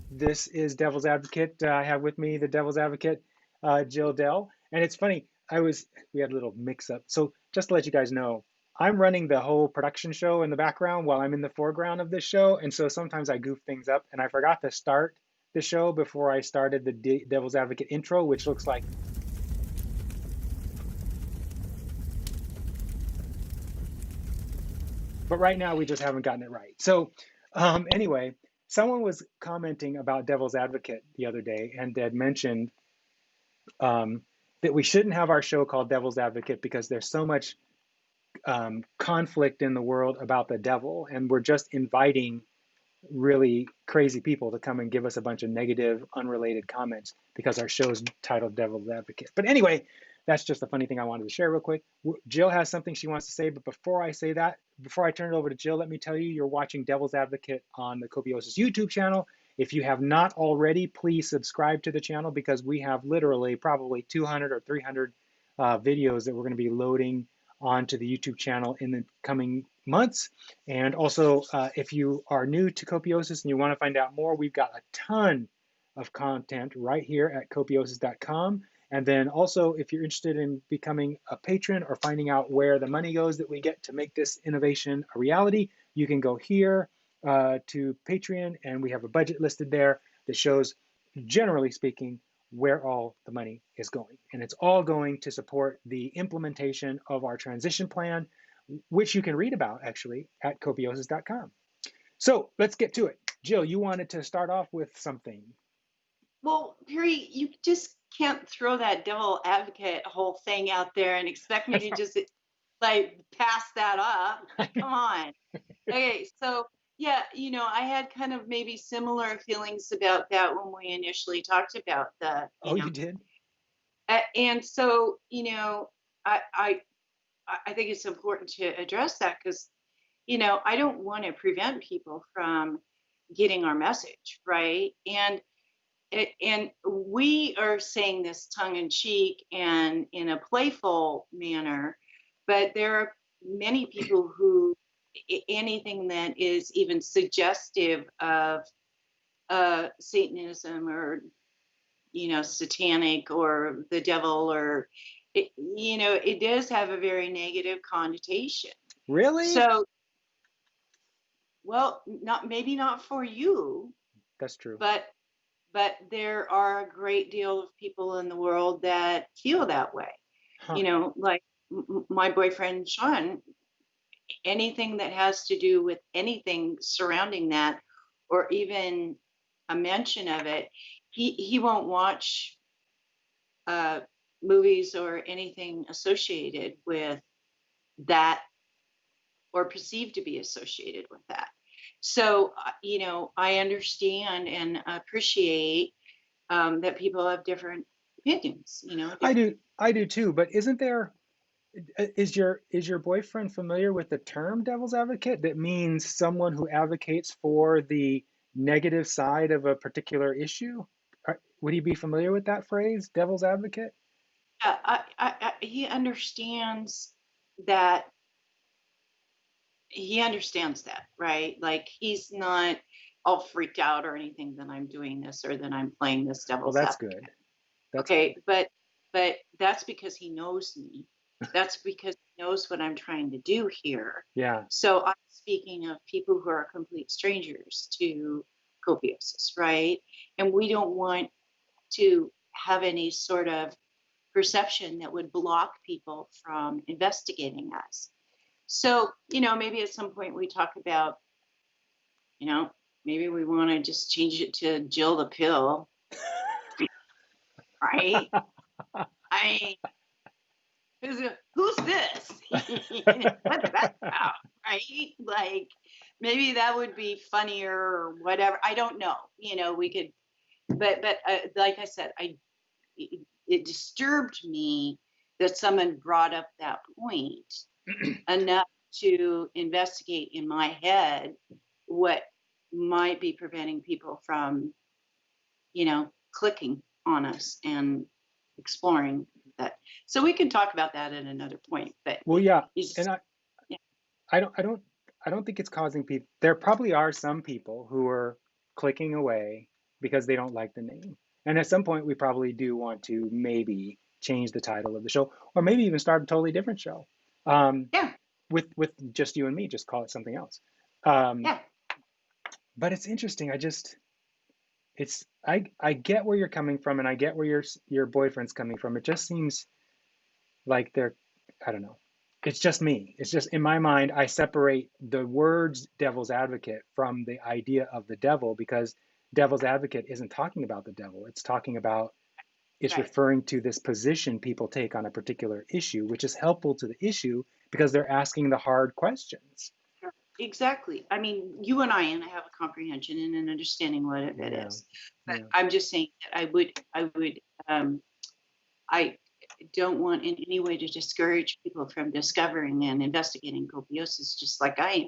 This is Devil's Advocate. I have with me the Devil's Advocate, Jill Dell. And it's funny, we had a little mix up. So just to let you guys know, I'm running the whole production show in the background while I'm in the foreground of this show. And so sometimes I goof things up and I forgot to start the show before I started the Devil's Advocate intro, which looks like, but right now we just haven't gotten it right. So anyway, someone was commenting about Devil's Advocate the other day and had mentioned um, that we shouldn't have our show called Devil's Advocate because there's so much conflict in the world about the devil, and we're just inviting really crazy people to come and give us a bunch of negative, unrelated comments because our show is titled Devil's Advocate. But anyway, that's just a funny thing I wanted to share real quick. Jill has something she wants to say, but before I say that, before I turn it over to Jill, let me tell you, you're watching Devil's Advocate on the Copiosis YouTube channel. If you have not already, please subscribe to the channel because we have literally probably 200 or 300 videos that we're going to be loading onto the YouTube channel in the coming months. And also, if you are new to Copiosis and you want to find out more, we've got a ton of content right here at copiosis.com. And then also, if you're interested in becoming a patron or finding out where the money goes that we get to make this innovation a reality, you can go here to Patreon, and we have a budget listed there that shows, generally speaking, where all the money is going. And it's all going to support the implementation of our transition plan, which you can read about actually at copiosis.com. So let's get to it. Jill, you wanted to start off with something. Well, Perry, you just can't throw that devil advocate whole thing out there and expect me to just like pass that up. Come on. Okay, so yeah, I had kind of maybe similar feelings about that when we initially talked about You did? And so, I I I think it's important to address that because, I don't want to prevent people from getting our message, right? And we are saying this tongue in cheek and in a playful manner, but there are many people who anything that is even suggestive of Satanism or satanic or the devil or it does have a very negative connotation. Really? So, well, not for you, That's true. but there are a great deal of people in the world that feel that way. Huh. Like my boyfriend Sean, anything that has to do with anything surrounding that, or even a mention of it, he won't watch uh, movies or anything associated with that or perceived to be associated with that. So, I understand and appreciate that people have different opinions. I do too. But isn't there? Is your boyfriend familiar with the term devil's advocate? That means someone who advocates for the negative side of a particular issue. Would he be familiar with that phrase, devil's advocate? He understands that. He understands that, right? Like he's not all freaked out or anything that I'm doing this or that I'm playing this Well, devil's that's advocate. good. That's Okay, good. but that's because he knows me. That's because he knows what I'm trying to do here. Yeah. So I'm speaking of people who are complete strangers to copiosis, right? And we don't want to have any sort of perception that would block people from investigating us. So, maybe at some point we talk about, maybe we want to just change it to Jill the Pill, right? I who's this? What's that about, right? Like maybe that would be funnier or whatever. I don't know. We could, but like I said, it disturbed me that someone brought up that point enough to investigate in my head what might be preventing people from, clicking on us and exploring that. So we can talk about that at another point. But Well, yeah, and just, yeah. I don't think it's causing people. There probably are some people who are clicking away because they don't like the name. And at some point, we probably do want to maybe change the title of the show, or maybe even start a totally different show, um, Yeah. with just you and me. Just call it something else. Um, Yeah. but it's interesting. I get where you're coming from, and I get where your boyfriend's coming from. It just seems like they're, I don't know. It's just me. It's just in my mind, I separate the words devil's advocate from the idea of the devil, because devil's advocate isn't talking about the devil. It's talking about, it's Right. referring to this position people take on a particular issue, which is helpful to the issue because they're asking the hard questions. Exactly. I mean, you and I have a comprehension and an understanding what it Yeah. is. But Yeah. I'm just saying that I don't want in any way to discourage people from discovering and investigating copiosis, just like I am,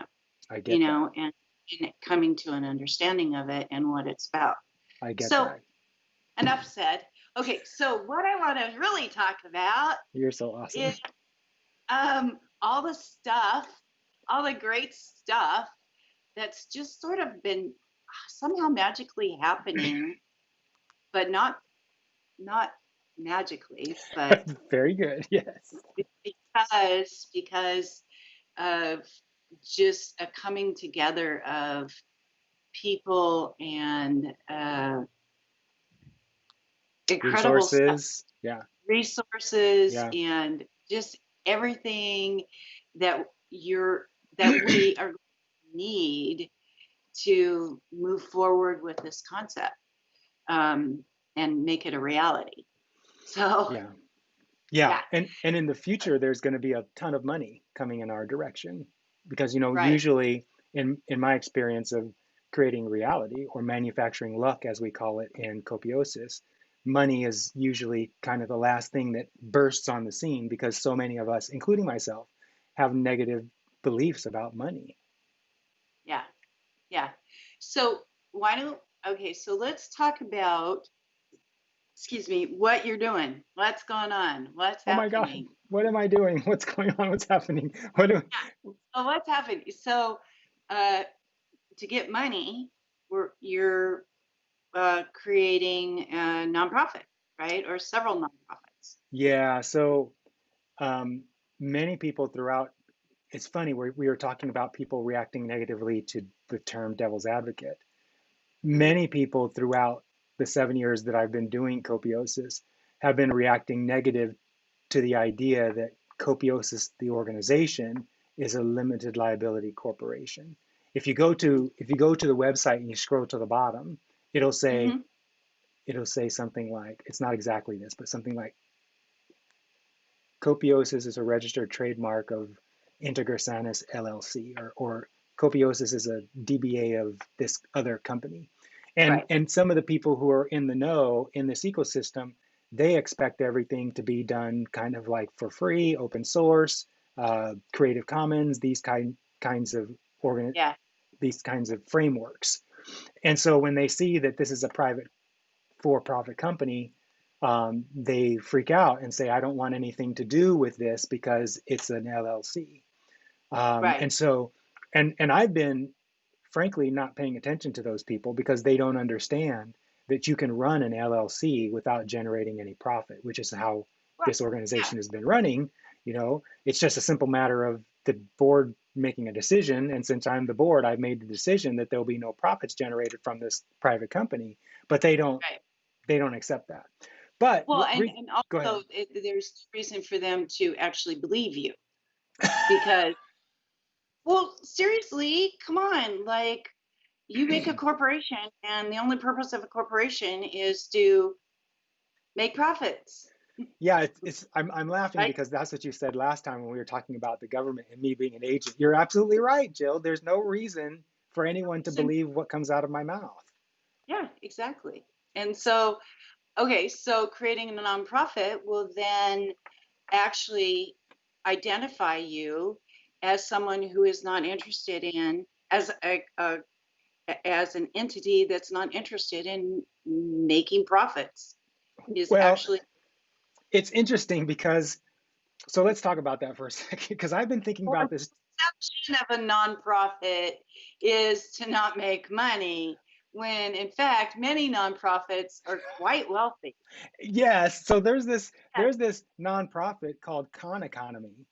I get that. and coming to an understanding of it and what it's about. I get So that. enough said. Okay, so what I want to really talk about You're so awesome. is all the stuff, all the great stuff that's just sort of been somehow magically happening, but not magically, but Very good. Yes. because of just a coming together of people and incredible stuff, Resources. Yeah. resources, Yeah. and just everything that we are going to need to move forward with this concept, and make it a reality. So Yeah. Yeah. yeah, And in the future, there's going to be a ton of money coming in our direction because, right, usually in my experience of creating reality, or manufacturing luck, as we call it in Copiosis, money is usually kind of the last thing that bursts on the scene because so many of us, including myself, have negative beliefs about money. yeah, yeah. So why don't okay, so let's talk about, excuse me, what you're doing, what's going on, what's Oh my God, happening. what am I doing? What's going on? What's happening? What do, So what's happening? So uh, to get money, you're creating a nonprofit, right, or several nonprofits. yeah, so um, many people throughout, it's funny, we were talking about people reacting negatively to the term devil's advocate. Hmm. Many people throughout the 7 years that I've been doing Copiosis have been reacting negative to the idea that Copiosis, the organization, is a limited liability corporation. If you go to the website and you scroll to the bottom, it'll say Hmm. it'll say something like, it's not exactly this, but something like, Copiosis is a registered trademark of Integrasanis LLC, or Copiosis is a DBA of this other company. And Right. and some of the people who are in the know in this ecosystem, they expect everything to be done kind of like for free, open source, Creative Commons, kinds of organ Yeah. these kinds of frameworks. And so when they see that this is a private for-profit company, they freak out and say, "I don't want anything to do with this because it's an LLC." Right. And so, and I've been frankly not paying attention to those people because they don't understand that you can run an LLC without generating any profit, which is how Right. this Yeah. organization has been running. It's just a simple matter of the board making a decision. And since I'm the board, I've made the decision that there'll be no profits generated from this private company, but Right. they don't accept that. But Well, and go ahead. also there's reason for them to actually believe you, because, well, seriously, come on, like, you make a corporation, and the only purpose of a corporation is to make profits, Yeah, I'm laughing right? because that's what you said last time when we were talking about the government and me being an agent. You're absolutely right, Jill. There's no reason for anyone to So, believe what comes out of my mouth. yeah, exactly. And so, okay, so creating a nonprofit will then actually identify you as someone who is not interested in, as an entity that's not interested in making profits, is Well, actually it's interesting because, so let's talk about that for a second, because I've been thinking the about this. perception of a nonprofit is to not make money, when in fact many nonprofits are quite wealthy. Yes. So Yeah, there's this nonprofit called Khan Economy.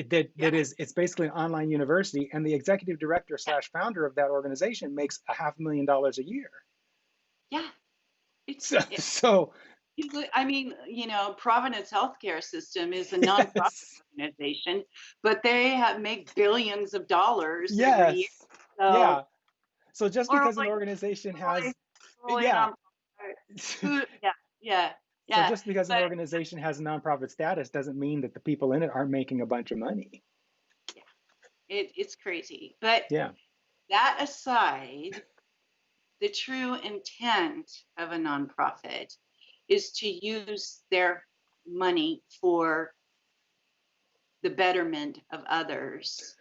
That yeah, is it's basically an online university, and the executive director yeah, slash founder of that organization makes a $500,000 a year. yeah. It's So so I mean, Providence Healthcare System is a nonprofit yes. organization, but they have make billions of dollars every year. Yes. So, Yeah. So just or because an like organization Roy, has Roy yeah. nonprofit. Who? Yeah, yeah, So yeah. just because an But organization has a nonprofit status doesn't mean that the people in it aren't making a bunch of money. yeah, it's crazy. But Yeah. that aside, the true intent of a nonprofit is to use their money for the betterment of others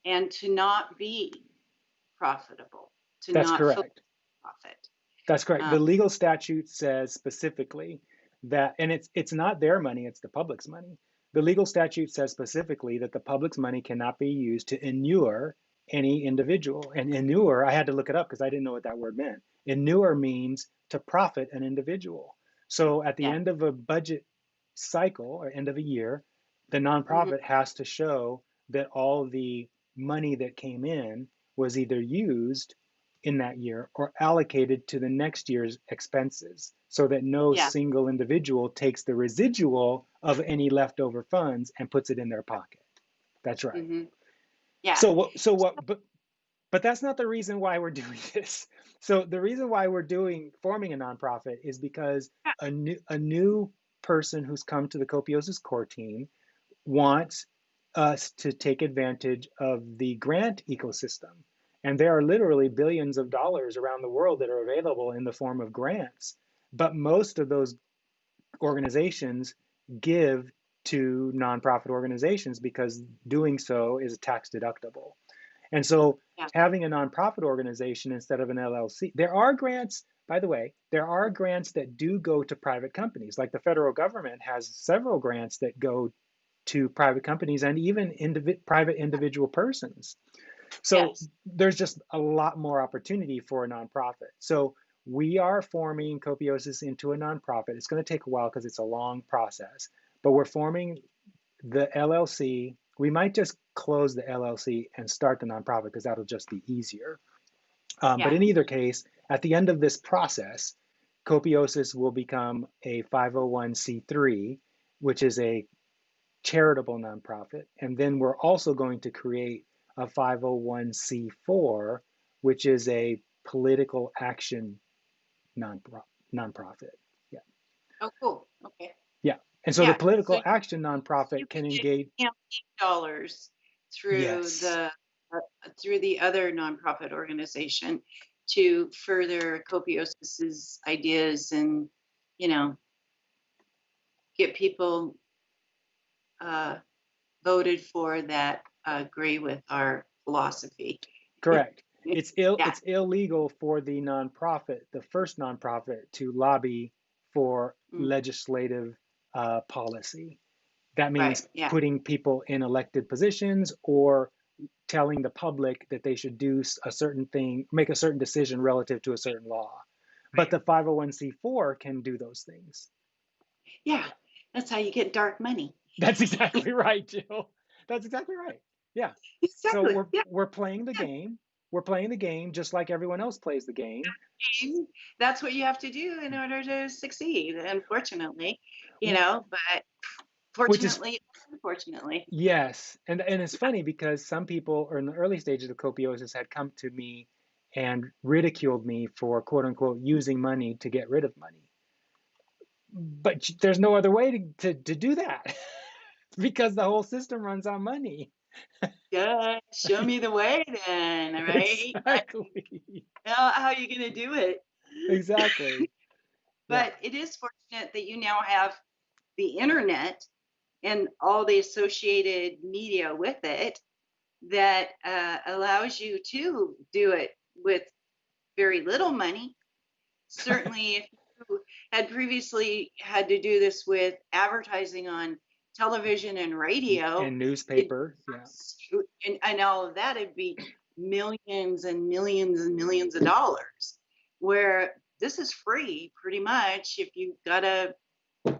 and to not be profitable, to That's not focus correct. on profit. That's correct. Um, The legal statute says specifically that, and it's not their money, it's the public's money. The legal statute says specifically that the public's money cannot be used to inure any individual. And inure, I had to look it up because I didn't know what that word meant. Inure means to profit an individual. So at the yeah. end of a budget cycle or end of a year, the Hmm. nonprofit has to show that all the money that came in was either used in that year or allocated to the next year's expenses so that no Yeah. single individual takes the residual of any leftover funds and puts it in their pocket. That's right. Hmm. Yeah. So what but that's not the reason why we're doing this. So the reason why we're doing forming a nonprofit is because Yeah. a new person who's come to the Copiosis core team wants us to take advantage of the grant ecosystem. And there are literally billions of dollars around the world that are available in the form of grants. But most of those organizations give to nonprofit organizations because doing so is tax deductible. And so Yeah. having a nonprofit organization instead of an LLC, there are grants, by the way, there are grants that do go to private companies. Like the federal government has several grants that go to private companies and even private individual persons. So Yes. there's just a lot more opportunity for a nonprofit. So we are forming Copiosis into a nonprofit. It's going to take a while because it's a long process, but we're forming the LLC. We might just close the LLC and start the nonprofit because that'll just be easier. But Yeah. in either case, at the end of this process, Copiosis will become a 501c3, which is a charitable nonprofit. And then we're also going to create a 501c4, which is a political action nonprofit. Yeah. Oh, cool. Okay. Yeah. And so the Yeah. So political action you nonprofit can can get engage. campaign dollars through Yes. the other nonprofit organization to further Copiosis's ideas and you know get people uh, voted for that agree with our philosophy. Correct. Yeah. It's illegal for the nonprofit, the first nonprofit, to lobby for Mm, legislative policy. That right. means Yeah. putting people in elected positions or telling the public that they should do a certain thing, make a certain decision relative to a certain law. But Right. the 501c4 can do those things. Yeah. That's how you get dark money. That's exactly right, Jill. That's exactly right. Yeah. So Exactly. Yeah. we're playing the game. We're playing the game just like everyone else plays the game. That's what you have to do in order to succeed, unfortunately, but Which is fortunately, unfortunately. yes, and it's funny because some people, or in the early stages of copiosis, had come to me and ridiculed me for quote unquote using money to get rid of money. But there's no other way to do that because the whole system runs on money. Yeah, show me the way then, all right? Exactly. How are you going to do it? Exactly. Yeah. But it is fortunate that you now have the internet and all the associated media with it that allows you to do it with very little money. Certainly, if you had previously had to do this with advertising on television and radio, And it newspaper. Yeah. and all of that, it'd be millions and millions and millions of dollars. where this is free pretty much. If you've got a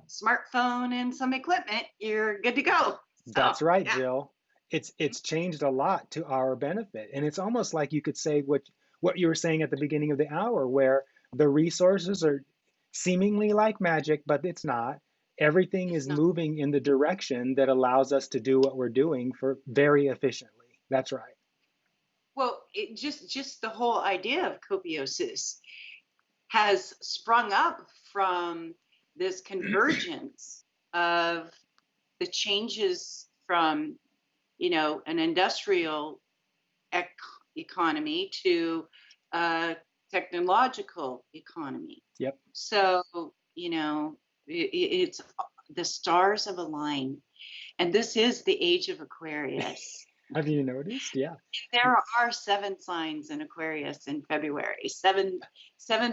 smartphone and some equipment, you're good to go. So, That's right, yeah. Jill. It's changed a lot to our benefit. And it's almost like you could say what you were saying at the beginning of the hour, where the resources are seemingly like magic, but it's not. Everything It's is not. moving in the direction that allows us to do what we're doing for very efficiently. That's right. Well, it just the whole idea of copiosis has sprung up from this convergence of the changes from, an industrial ec- economy to a technological economy. Yep. So, it's the stars have aligned, and this is the age of Aquarius. Have you noticed? Yeah. There are seven signs in Aquarius in February. Seven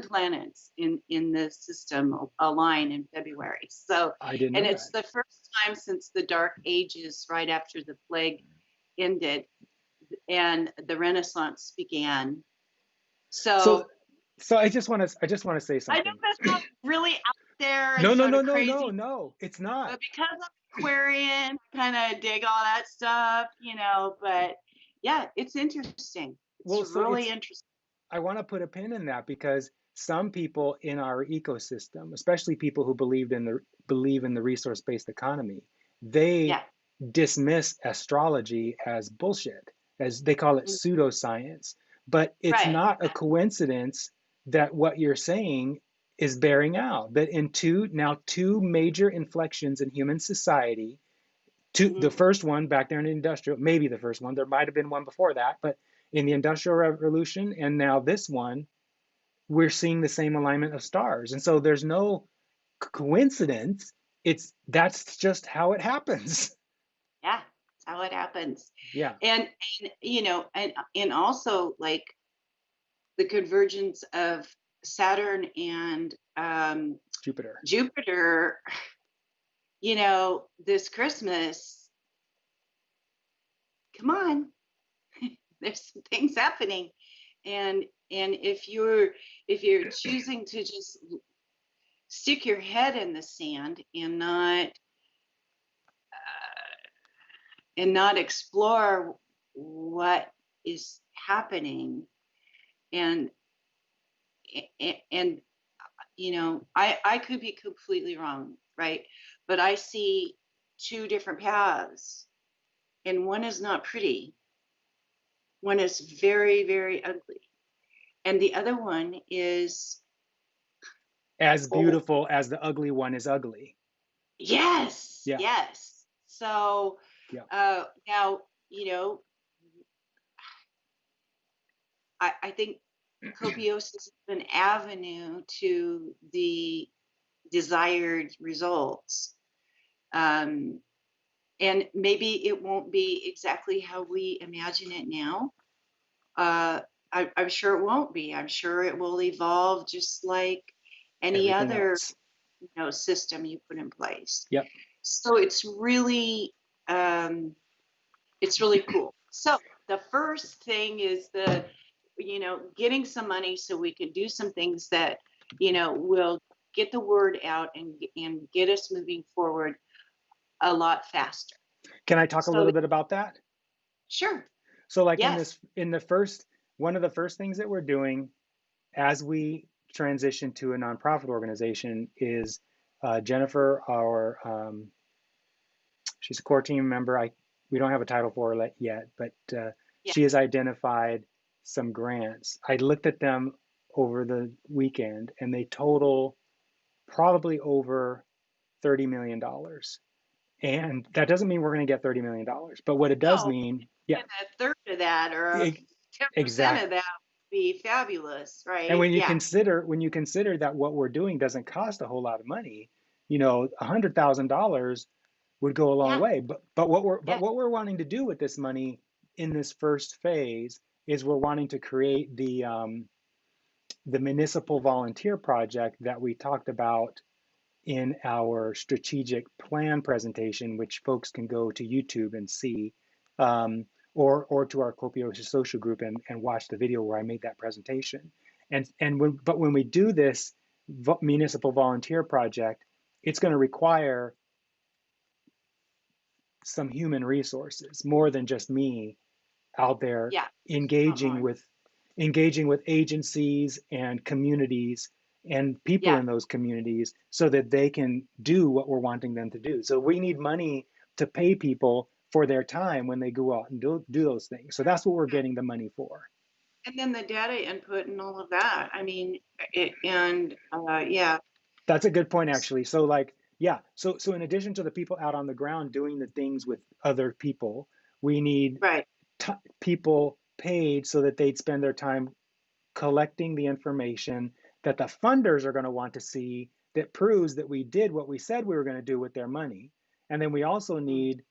planets in the system align in February. So, I didn't and know it's that. the first time since the Dark Ages, right after the plague ended and the Renaissance began. So So so I just want to say I know something. that sounds really out there and No, no, sort no, of no, no, crazy, no. It's not. but because I'm Aquarian, kind of dig all that stuff, but yeah, it's interesting. It's Well, so really it's interesting. I want to put a pin in that because some people in our ecosystem, especially people who believe in the resource-based economy, they Yeah, dismiss astrology as bullshit, as they call it mm, pseudoscience. But it's right. not a coincidence that what you're saying is bearing out. That in two major inflections in human society, the Hmm. first one back there in the industrial, maybe the first one, there might have been one before that, but in the industrial revolution and now this one, we're seeing the same alignment of stars. And so there's no coincidence. That's just how it happens. Yeah, that's how it happens. Yeah. And also like the convergence of Saturn and Jupiter. Jupiter, this Christmas, come on, there's some things happening. And if you're choosing to just stick your head in the sand and not explore what is happening, and and I could be completely wrong, right? But I see two different paths, and one is not pretty, one is very, very ugly, and the other one is, As oh, beautiful as the ugly one is ugly. yes, Yeah. yes. So Yeah. now, you know, I think Copios is an avenue to the desired results. Um, and maybe it won't be exactly how we imagine it now. Uh, I'm sure it won't be. I'm sure it will evolve just like any Everything other, else. system you put in place. Yep. So um, it's really cool. So the first thing is getting some money so we can do some things that, will get the word out and get us moving forward a lot faster. Can I talk a So little bit about that? sure, So like yes, in the first one of the first things that we're doing as we transition to a nonprofit organization is Jennifer, she's a core team member. We don't have a title for her yet, but yeah, she has identified some grants. I looked at them over the weekend, and they total probably over $30 million. And that doesn't mean we're going to get $30 million, but what it does no, mean, yeah, and a third of that or a e- 10% of exactly. that would be fabulous, And right? when you consider that what we're doing doesn't cost a whole lot of money, $100,000 would go a long Yeah, way. But what we're yeah, but what we're wanting to do with this money in this first phase is we're wanting to create the municipal volunteer project that we talked about in our strategic plan presentation, which folks can go to YouTube and see, or to our Copiosis social group and watch the video where I made that presentation. But when we do this municipal volunteer project, it's going to require some human resources more than just me out there Yeah, a lot engaging more. with agencies and communities and people Yeah, in those communities so that they can do what we're wanting them to do. So we need money to pay people for their time when they go out and do those things. So that's what we're yeah. getting the money for. And then the data input and all of that. I mean, yeah, That's a good point, actually. So like, yeah. So in addition to the people out on the ground doing the things with other people, we need right. people paid so that they'd spend their time collecting the information that the funders are going to want to see that proves that we did what we said we were going to do with their money. And then we also Mm, need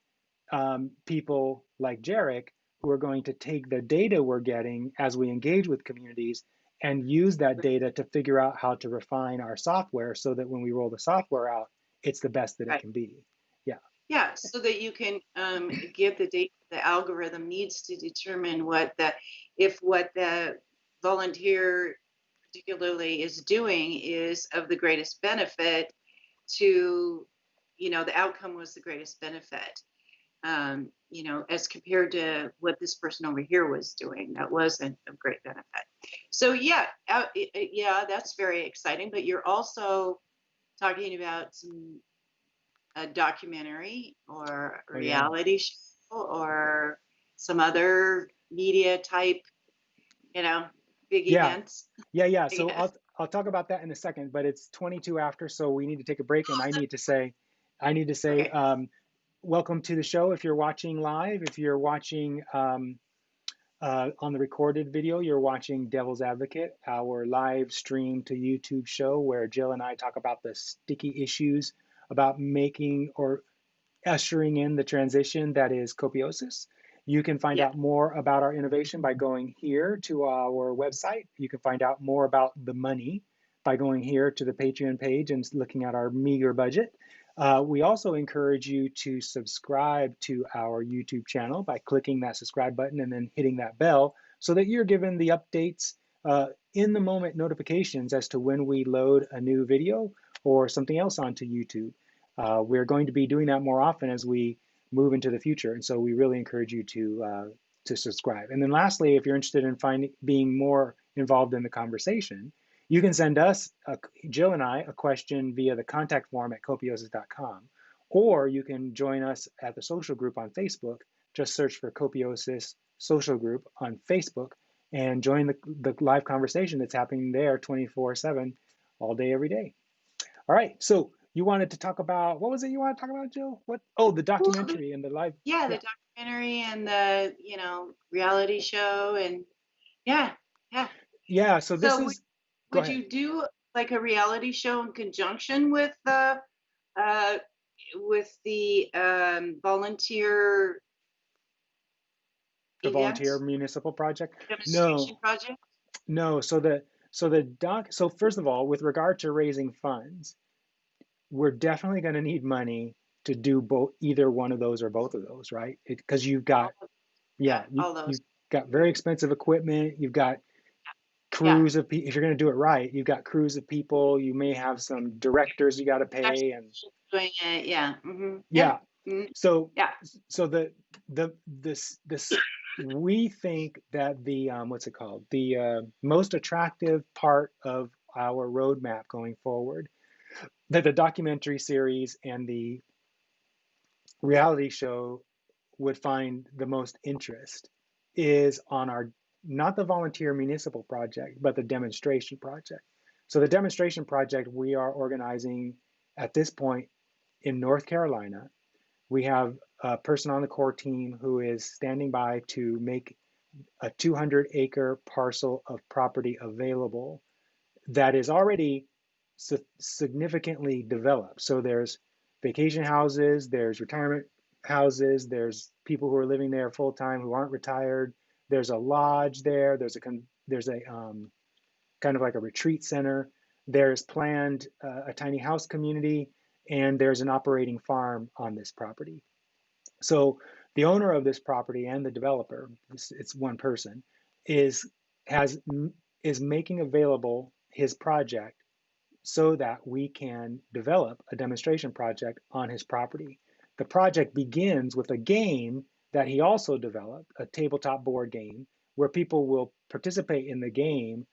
people like Jarek who are going to take the data we're getting as we engage with communities and use that right. data to figure out how to refine our software so that when we roll the software out, it's the best that it Right. can be. Yeah. Yeah, so that you can give the data, the algorithm needs to determine what the volunteer particularly is doing is of the greatest benefit to, the outcome was the greatest benefit. As compared to what this person over here was doing, that wasn't of great benefit. So yeah, yeah, that's very exciting. But you're also talking about a documentary or a Oh, yeah. reality show or some other media type, you know, big Yeah. events, Yeah. I So guess. I'll talk about that in a second, but it's 22 after, so we need to take a break, and I need to say, Okay. welcome to the show. If you're watching live, if you're watching on the recorded video, you're watching Devil's Advocate, our live stream to YouTube show where Jill and I talk about the sticky issues about making or ushering in the transition that is copiosis. You can find Yeah. out more about our innovation by going here to our website. You can find out more about the money by going here to the Patreon page and looking at our meager budget. We also encourage you to subscribe to our YouTube channel by clicking that subscribe button and then hitting that bell so that you're given the updates, in the moment notifications as to when we load a new video or something else onto YouTube. We're going to be doing that more often as we move into the future, and so we really encourage you to subscribe. And then lastly, if you're interested in being more involved in the conversation, you can send us, Jill and I, a question via the contact form at copiosis.com, or you can join us at the social group on Facebook. Just search for Copiosis Social Group on Facebook and join the live conversation that's happening there 24/7, all day, every day. All right. So you wanted to talk about, what was it you want to talk about, Jill? What? Oh, the Well, documentary and the live. yeah, the Yeah. documentary and the, reality show and yeah, yeah. Yeah. So this So would is, go would ahead. you do like a reality show in conjunction uh with the volunteer The volunteer events municipal project. demonstration No, project? no. So first of all, with regard to raising funds, we're definitely going to need money to do both, either one of those or both of those, right? Because you've got, All of, yeah, yeah, all those. you've got very expensive equipment. You've got Yeah. crews of people. If you're going to do it right, you've got crews of people. You may have some directors you got to pay, and Doing it, yeah. Yeah. yeah. Mhm. So, Yeah. so this we think that the what's it called? The most attractive part of our roadmap going forward, that the documentary series and the reality show would find the most interest is on our, not the volunteer municipal project, but the demonstration project. So the demonstration project we are organizing at this point in North Carolina. We have a person on the core team who is standing by to make a 200-acre parcel of property available that is already significantly developed. So there's vacation houses, there's retirement houses, there's people who are living there full time who aren't retired. There's a lodge there. There's a kind of like a retreat center. There's planned a tiny house community, and there's an operating farm on this property. So the owner of this property and the developer, it's one person, is has is making available his project so that we can develop a demonstration project on his property. The project begins with a game that he also developed, a tabletop board game, where people will participate in the game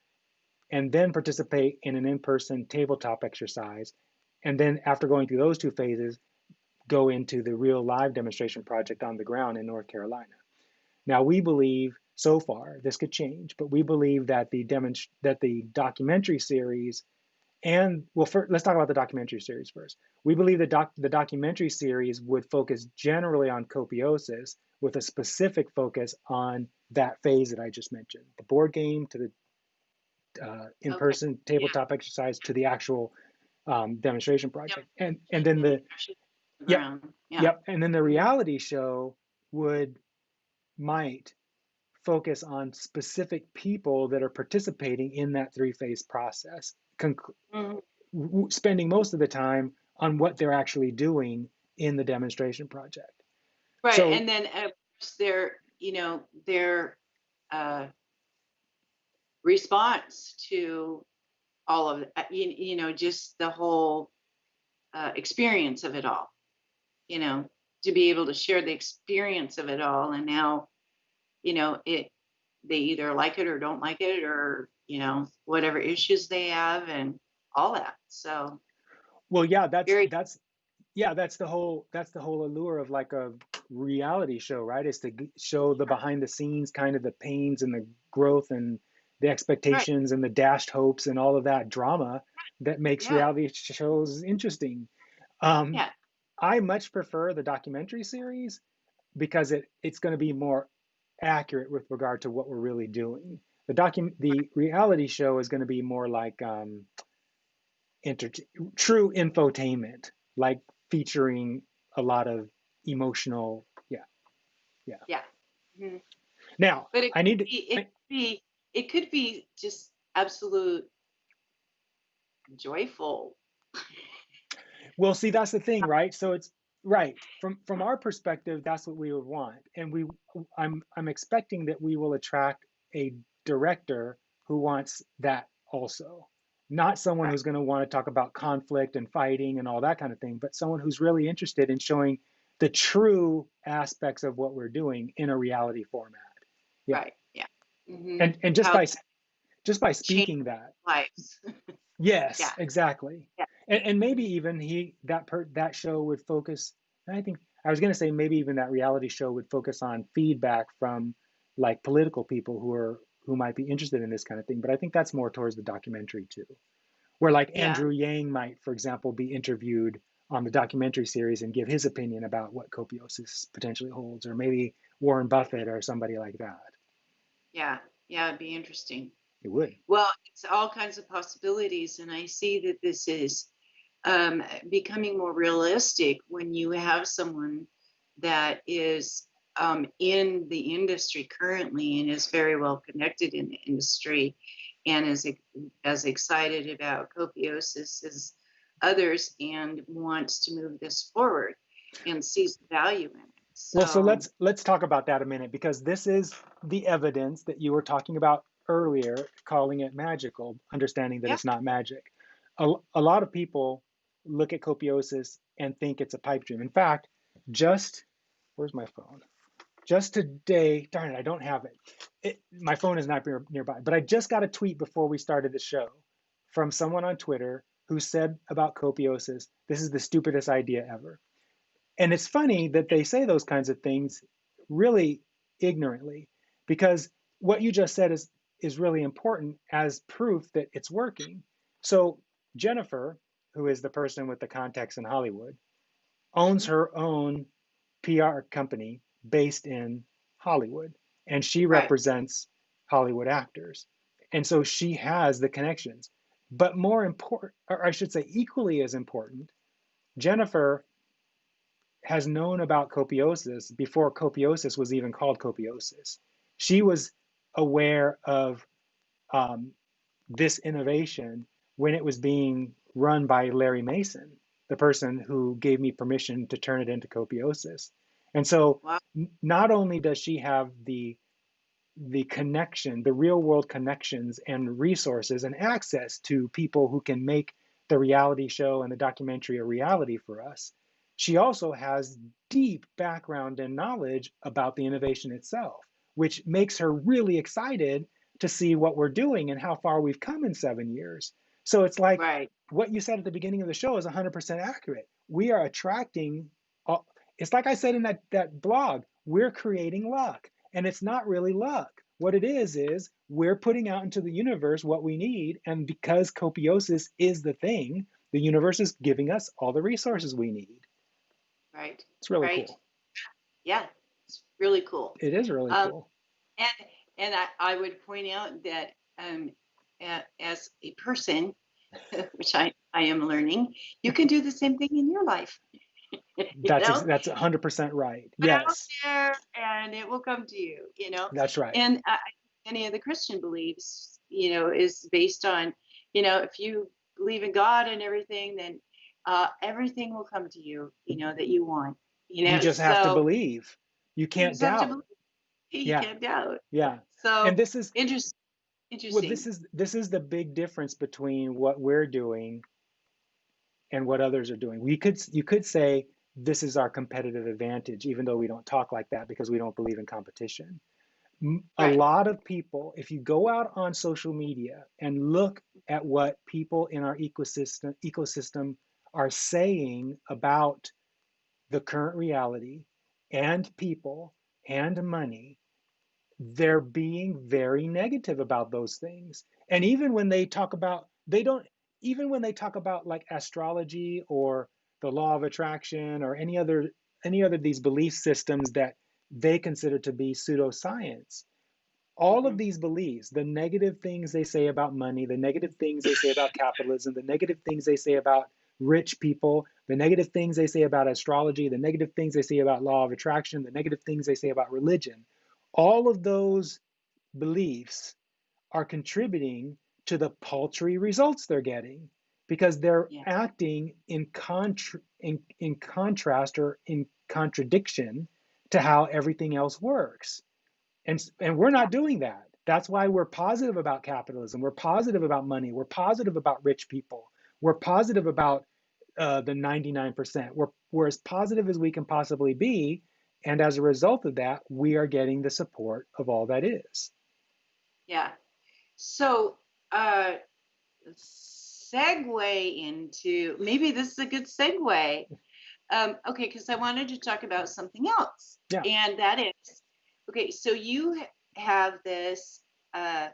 and then participate in an in-person tabletop exercise. And then after going through those two phases, go into the real live demonstration project on the ground in North Carolina. Now we believe so far, this could change, but we believe that the documentary series and well, let's talk about the documentary series first. We believe the documentary series would focus generally on copiosis with a specific focus on that phase that I just mentioned, the board game to the Okay. in-person Yeah. tabletop exercise to the actual demonstration Yep. project, and then the Actually, the yep ground. Yeah. yep, and then the Mhm. reality show would might focus on specific people that are participating in that three-phase process, Mhm. spending most of the time on what they're actually doing in the demonstration project. Right. So, And then of course their uh, response to all of it, just the whole experience of it all, you know, to be able to share the experience of it all and how, it they either like it or don't like it or, whatever issues they have and all that. So well, yeah, very that's the whole allure of like a reality show, right? Is to show the behind the scenes, kind of the pains and the growth and the right. expectations and the dashed hopes and all of that drama that makes Yeah. reality shows interesting. Um, Yeah. I much prefer the documentary series because it's going to be more accurate with regard to what we're really doing. The reality show is going to be more like enter- true infotainment, like featuring a lot of emotional. Yeah, yeah. Yeah. Mhm. Now But it I could need to. be, it could be, it could be just absolute joyful. Well, see, that's the thing, right? So it's right from our perspective, that's what we would want, and I'm expecting that we will attract a director who wants that also, not someone Right. who's going to want to talk about conflict and fighting and all that kind of thing, but someone who's really interested in showing the true aspects of what we're doing in a reality format. Yeah, Right. Yeah. Hmm. and How just by change speaking that. lives. Yes, Yeah. exactly. Yeah. And maybe Mhm. even that show would focus, and I think I was going to say maybe even that reality show would focus on feedback from like political people who might be interested in this kind of thing, but I think that's more towards the documentary too. Where like Yeah. Andrew Yang might, for example, be interviewed on the documentary series and give his opinion about what copiosis potentially holds, or maybe Warren Buffett or somebody like that. Yeah. Yeah. It'd be interesting. It would. Well, it's all kinds of possibilities, and I see that this is becoming more realistic when you have someone that is in the industry currently and is very well connected in the industry and is as excited about copiosis as others and wants to move this forward and sees the value in it. Well, so So, let's talk about that a minute because this is the evidence that you were talking about earlier, calling it magical, understanding that yeah, it's not magic. A lot of people look at copiosis and think it's a pipe dream. In fact, just where's my phone? Just today, darn it, I don't have my phone is not nearby, but I just got a tweet before we started the show from someone on Twitter who said about copiosis, this is the stupidest idea ever. And it's funny that they say those kinds of things really ignorantly, because what you just said is really important as proof that it's working. So Jennifer, who is the person with the contacts in Hollywood, owns mhm, her own PR company based in Hollywood, and she right, represents Hollywood actors. And so she has the connections. But more important, or I should say equally as important, Jennifer has known about copiosis before copiosis was even called copiosis. She was aware of um, this innovation when it was being run by Larry Mason, the person who gave me permission to turn it into copiosis. And so wow, not only does she have the the connection, the real world connections and resources and access to people who can make the reality show and the documentary a reality for us. She also has deep background and knowledge about the innovation itself, which makes her really excited to see what we're doing and how far we've come in 7 years. So it's like Right. what you said at the beginning of the show is 100% accurate. We are attracting, it's like I said in that blog, we're creating luck. And it's not really luck. What it is we're putting out into the universe what we need. And because copiosis is the thing, the universe is giving us all the resources we need. Right. It's really Right. cool. Yeah. It's really cool. It is really Um, cool. and I would point out that as a person, which I am learning, you can do the same thing in your life. You know, That's 100% right. put out Yes, there and it will come to you, you know. that's right. And any of the Christian beliefs, you know, is based on, you know, if you believe in God and everything, then everything will come to you, you know, that you want, you You know. just have to So believe. You you can't just have to doubt. believe. You Yeah, can't doubt. yeah. So And this is interest, well, interesting. this is the big difference between what we're doing and what others are doing. You could say this is our competitive advantage, even though we don't talk like that because we don't believe in competition. A Right. lot of people, if you go out on social media and look at what people in our ecosystem are saying about the current reality and people and money, they're being very negative about those things. And even when they talk about, they don't, even when they talk about like astrology or the law of attraction or any other these belief systems that they consider to be pseudoscience, all of Hmm. these beliefs, the negative things they say about money, the negative things they say about capitalism, the negative things they say about rich people, the negative things they say about astrology, the negative things they say about law of attraction, the negative things they say about religion, all of those beliefs are contributing to the paltry results they're getting because they're Yeah. acting in contrast or in contradiction to how everything else works. And we're Yeah. not doing that. That's why we're positive about capitalism. We're positive about money. We're positive about rich people. We're positive about the 99%. We're as positive as we can possibly be. And as a result of that, we are getting the support of all that is. Yeah. So, uh, segue into maybe this is a good segue. Okay, because I wanted to talk about something else, Yeah, and that is okay. So you have this uh,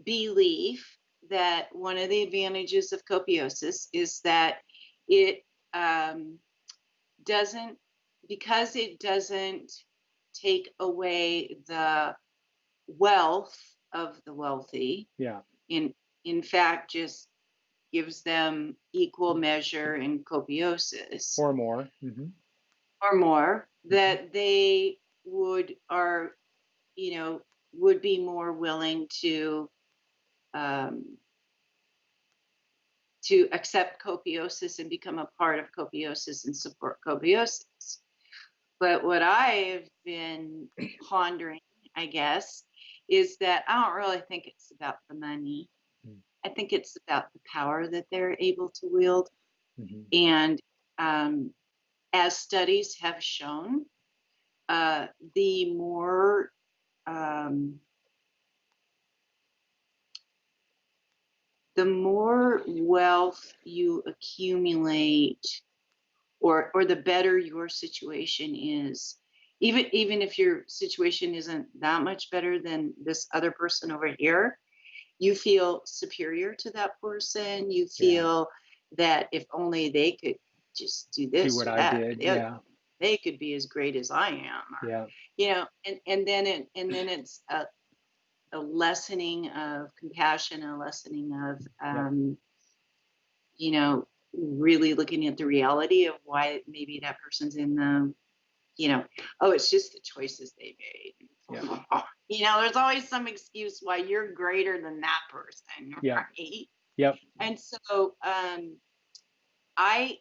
belief that one of the advantages of copiosis is that it um, doesn't, because it doesn't take away the wealth of the wealthy. yeah, In fact, just gives them equal measure in copiosis or more. or more, Hmm. that they would are you know would be more willing um, to accept copiosis and become a part of copiosis and support copiosis. But what I've been pondering, I guess, is that I don't really think it's about the money. I think it's about the power that they're able to wield. Hmm. And um, as studies have shown, uh, the more um, the more wealth you accumulate, or the better your situation is, even if your situation isn't that much better than this other person over here, you feel superior to that person. You Yeah, feel that if only they could just do do this what or I that or did. the other, Yeah, they could be as great as I am, or yeah, and then it's a lessening of compassion, a lessening of yep, you know really looking at the reality of why maybe that person's in the, oh, it's just the choices they yep, made. There's always some excuse why you're greater than that person, yep, right? yep. And so I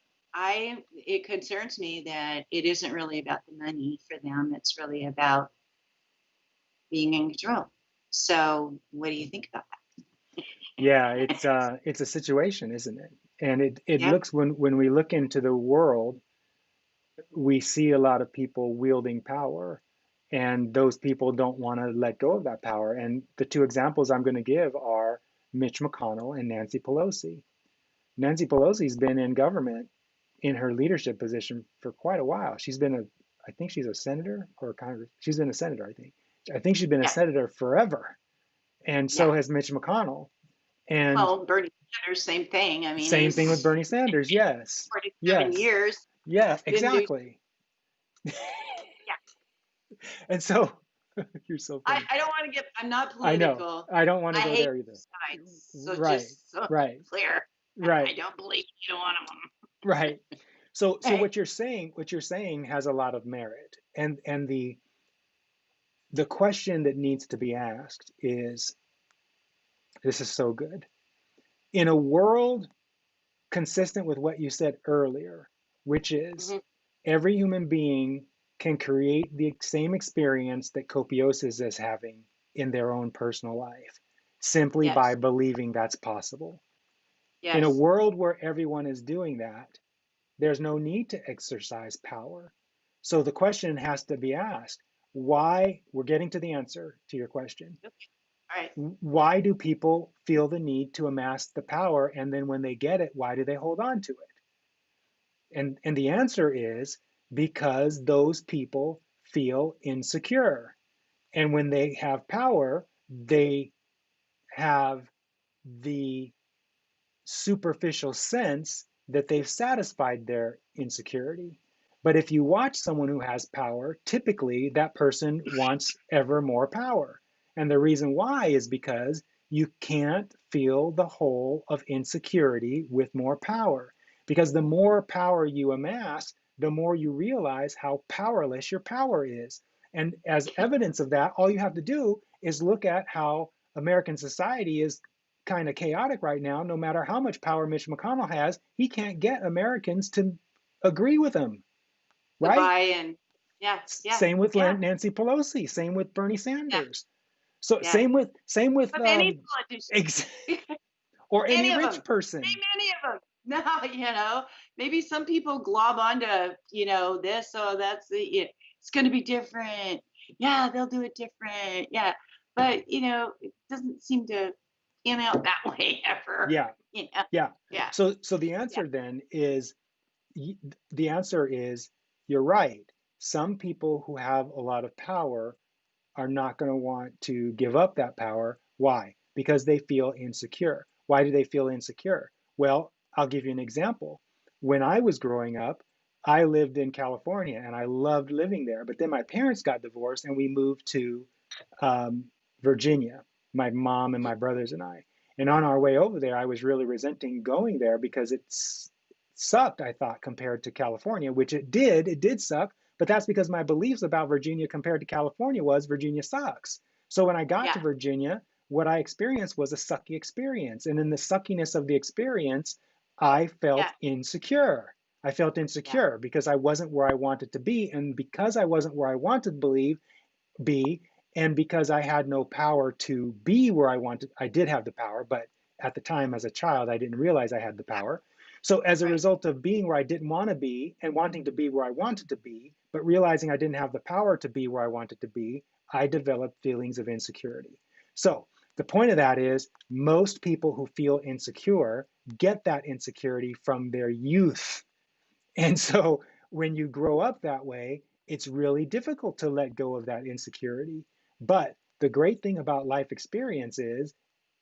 it concerns me that it isn't really about the money for them. It's really about being in control. So what do you think about Yeah, that? it's a situation, isn't it? And it Yep. looks when we look into the world, we see a lot of people wielding power, and those people don't want to let go of that power. And the two examples I'm going to give are Mitch McConnell and Nancy Pelosi. Nancy Pelosi's been in government in her leadership position for quite a while. I think she's a senator or a Congress. She's been a senator, I think. I think she's been a Yeah. senator forever, and Yeah. so has Mitch McConnell. And Well, Bernie Sanders, same thing. I mean, same thing with he's Bernie Sanders. Yes, 47 yes, years, yeah, didn't do. exactly. Yeah. And so you're so I, funny. I don't want to get, I'm not I know. political. I don't want to I go hate there either. both sides. So Right, just so right, clear, I right, don't believe either one of them. right. So Hey, what you're saying has a lot of merit. And the question that needs to be asked is, this is so good. In a world consistent with what you said earlier, which is mhm, every human being can create the same experience that Copiosis is having in their own personal life simply by yes, believing that's possible. In a yes, world where everyone is doing that, there's no need to exercise power. So the question has to be asked, why? We're getting to the answer to your question. okay, all right. Why do people feel the need to amass the power? And then when they get it, why do they hold on to it? And the answer is because those people feel insecure. And when they have power, they have the superficial sense that they've satisfied their insecurity. But if you watch someone who has power, typically that person wants ever more power. And the reason why is because you can't feel the whole of insecurity with more power. Because the more power you amass, the more you realize how powerless your power is. And as evidence of that, all you have to do is look at how American society is kind of chaotic right now. No matter how much power Mitch McConnell has, he can't get Americans to agree with him, The right? buy-in. Yeah, yeah, Same with yeah, Nancy Pelosi. Same with Bernie yeah, Sanders. So yeah. same with With any politician, ex- or any any of them, rich person. name any of them. No, maybe some people glob onto, this, oh, that's it's going to be different. Yeah, they'll do it different. Yeah. But, it doesn't seem to pan out that way ever. Yeah, You know? yeah. Yeah. So the Yeah. answer then is the answer is you're right. Some people who have a lot of power are not going to want to give up that power. Why? Because they feel insecure. Why do they feel insecure? Well, I'll give you an example. When I was growing up, I lived in California and I loved living there. But then my parents got divorced and we moved to um, Virginia, my mom and my brothers and I. And on our way over there, I was really resenting going there because sucked, I thought, compared to California, which it did. It did suck, but that's because my beliefs about Virginia compared to California was Virginia sucks. So when I got to Yeah. Virginia, what I experienced was a sucky experience. And in the suckiness of the experience, I Yeah. felt insecure. I felt Yeah. insecure because I wasn't where I wanted to be. And because I wasn't where I wanted to be, and because I had no power to be where I wanted, I did have the power, but at the time as a child, I didn't realize I had the Yeah. power. So as a Right. result of being where I didn't want to be and wanting to be where I wanted to be, but realizing I didn't have the power to be where I wanted to be, I developed feelings of insecurity. So the point of that is most people who feel insecure get that insecurity from their youth. And so when you grow up that way, it's really difficult to let go of that insecurity. But the great thing about life experience is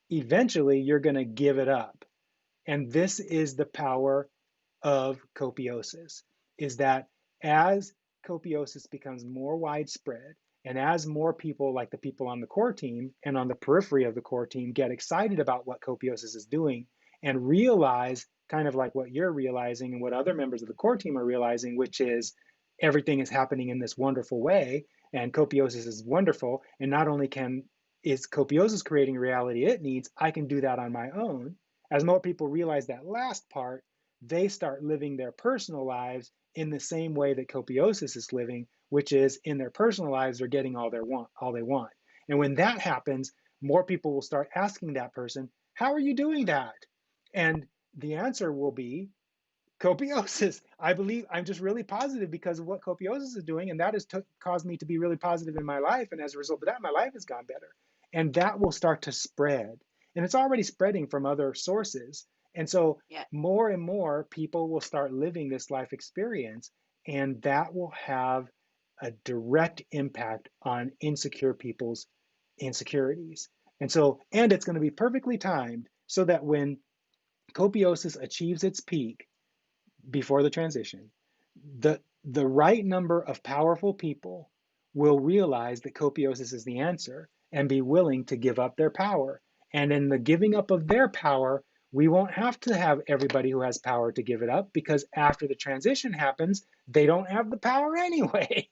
eventually you're going to give it up. And this is the power of copiosis, is that as copiosis becomes more widespread and as more people like the people on the core team and on the periphery of the core team get excited about what copiosis is doing and realize kind of like what you're realizing and what other members of the core team are realizing, which is everything is happening in this wonderful way and copiosis is wonderful, and not only can is copiosis creating reality it needs, I can do that on my own. As more people realize that last part, they start living their personal lives in the same way that copiosis is living, which is in their personal lives they're getting all they want. And when that happens, more people will start asking that person, how are you doing that? And the answer will be copiosis. I believe I'm just really positive because of what copiosis is doing, and that has caused me to be really positive in my life. And as a result of that, my life has gone better. And that will start to spread. And it's already spreading from other sources. And so Yeah. more and more people will start living this life experience, and that will have a direct impact on insecure people's insecurities. And so, and it's going to be perfectly timed so that when copiosis achieves its peak, before the transition, the right number of powerful people will realize that copiosis is the answer and be willing to give up their power. And in the giving up of their power, we won't have to have everybody who has power to give it up, because after the transition happens, they don't have the power anyway,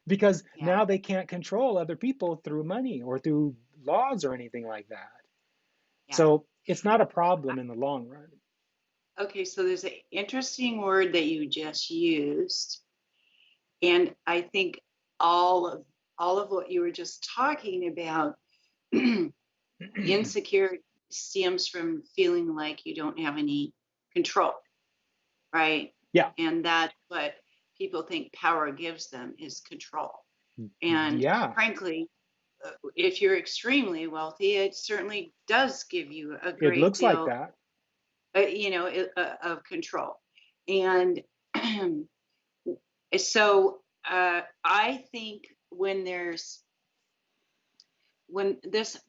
because Yeah. now they can't control other people through money or through laws or anything like that. Yeah. So it's not a problem in the long run. Okay, so there's an interesting word that you just used, and I think all of all of what you were just talking about, insecurity stems from feeling like you don't have any control, right? Yeah, And that's what people think power gives them is control. And yeah, frankly, if you're extremely wealthy, it certainly does give you a it great looks like deal, that. of control. And so I think when this